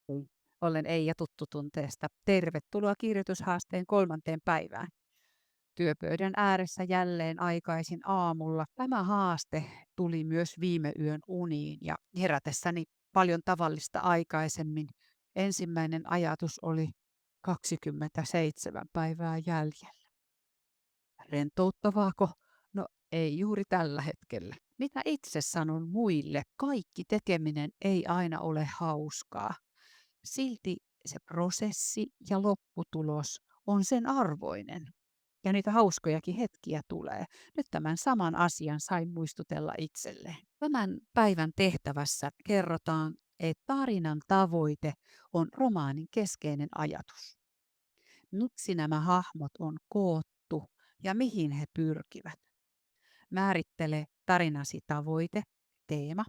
Hei. Olen Eija Tuttutunteesta. Tervetuloa kirjoitushaasteen 3. päivään. Työpöydän ääressä jälleen aikaisin aamulla. Tämä haaste tuli myös viime yön uniin ja herätessäni paljon tavallista aikaisemmin. Ensimmäinen ajatus oli 27 päivää jäljellä. Rentouttavaako? No ei juuri tällä hetkellä. Mitä itse sanon muille? Kaikki tekeminen ei aina ole hauskaa. Silti se prosessi ja lopputulos on sen arvoinen. Ja niitä hauskojakin hetkiä tulee. Nyt tämän saman asian sain muistutella itselleen. Tämän päivän tehtävässä kerrotaan, että tarinan tavoite on romaanin keskeinen ajatus. Miksi nämä hahmot on koottu ja mihin he pyrkivät? Määrittele tarinasi tavoite, teema.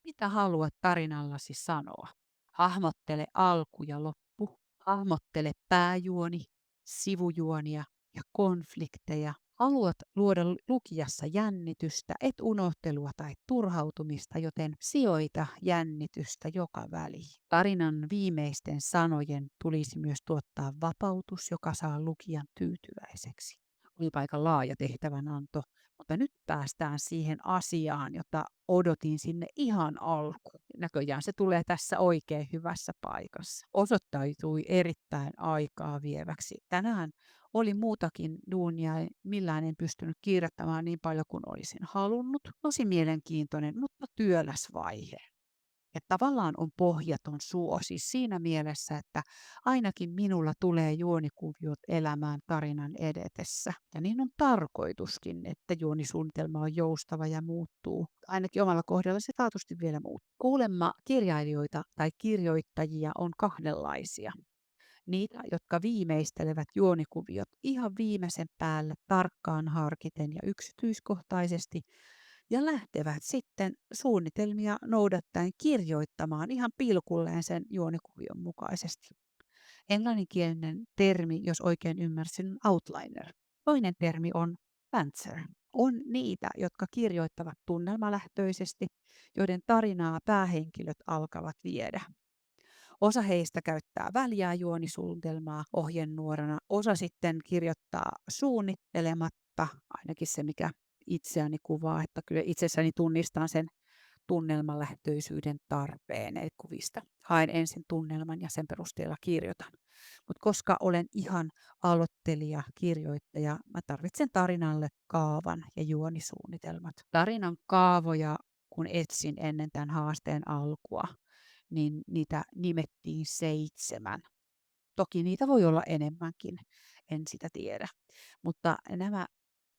Mitä haluat tarinallasi sanoa? Hahmottele alku ja loppu. Hahmottele pääjuoni, sivujuonia ja konflikteja. Haluat luoda lukijassa jännitystä, et unohtelua tai turhautumista, joten sijoita jännitystä joka väliin. Tarinan viimeisten sanojen tulisi myös tuottaa vapautus, joka saa lukijan tyytyväiseksi. Olipa aika laaja tehtävänanto, mutta nyt päästään siihen asiaan, jota odotin sinne ihan alkuun. Näköjään se tulee tässä oikein hyvässä paikassa. Osoittautui erittäin aikaa vieväksi. Tänään oli muutakin duunia, millään en pystynyt kirjoittamaan niin paljon kuin olisin halunnut. Tosi mielenkiintoinen, mutta työläs vaihe. Että tavallaan on pohjaton suo, siis siinä mielessä, että ainakin minulla tulee juonikuviot elämään tarinan edetessä. Ja niin on tarkoituskin, että juonisuunnitelma on joustava ja muuttuu. Ainakin omalla kohdalla se taatusti vielä muuttuu. Kuulemma kirjailijoita tai kirjoittajia on kahdenlaisia. Niitä, jotka viimeistelevät juonikuviot ihan viimeisen päälle tarkkaan harkiten ja yksityiskohtaisesti ja lähtevät sitten suunnitelmia noudattaen kirjoittamaan ihan pilkulleen sen juonikuvion mukaisesti. Englanninkielinen termi, jos oikein ymmärsin, on outliner. Toinen termi on pantser. On niitä, jotka kirjoittavat tunnelmalähtöisesti, joiden tarinaa päähenkilöt alkavat viedä. Osa heistä käyttää väljää juonisuunnitelmaa ohjenuorana, osa sitten kirjoittaa suunnittelematta, ainakin se mikä itseäni kuvaa, että kyllä itsessäni tunnistan sen tunnelmalähtöisyyden tarpeen, eli kuvista haen ensin tunnelman ja sen perusteella kirjoitan. Mutta koska olen ihan aloittelija, kirjoittaja, mä tarvitsen tarinalle kaavan ja juonisuunnitelmat. Tarinan kaavoja, kun etsin ennen tämän haasteen alkua, niin niitä nimettiin 7. Toki niitä voi olla enemmänkin, en sitä tiedä. Mutta nämä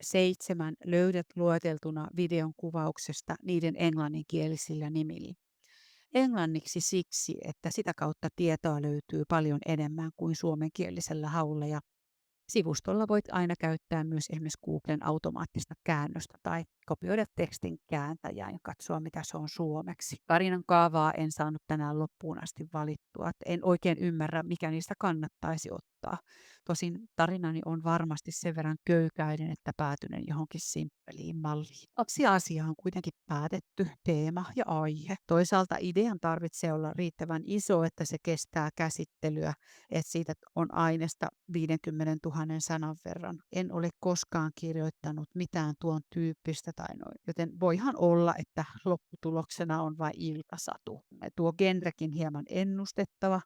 7 löydät lueteltuna videon kuvauksesta niiden englanninkielisillä nimillä. Englanniksi siksi, että sitä kautta tietoa löytyy paljon enemmän kuin suomenkielisellä haulla ja sivustolla voit aina käyttää myös esimerkiksi Googlen automaattista käännöstä tai kopioida tekstin kääntäjää ja katsoa, mitä se on suomeksi. Tarinan kaavaa en saanut tänään loppuun asti valittua. En oikein ymmärrä, mikä niistä kannattaisi ottaa. Tosin tarinani on varmasti sen verran köykäinen, että päätyn johonkin simppeliin malliin. 2 asiaa on kuitenkin päätetty, teema ja aihe. Toisaalta idean tarvitsee olla riittävän iso, että se kestää käsittelyä, että siitä on aineesta 50 000 sanan verran. En ole koskaan kirjoittanut mitään tuon tyyppistä tai noin, joten voihan olla, että lopputuloksena on vain iltasatu. Tuo genrekin hieman ennustettava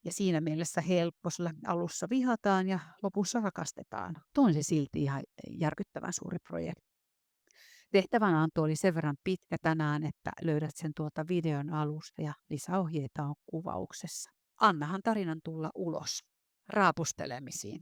ja siinä mielessä helppo, sillä alussa vihataan ja lopussa rakastetaan. Tuo on se silti ihan järkyttävän suuri projekti. Tehtävänanto oli sen verran pitkä tänään, että löydät sen tuolta videon alusta ja lisäohjeita on kuvauksessa. Annahan tarinan tulla ulos. Raapustelemisiin.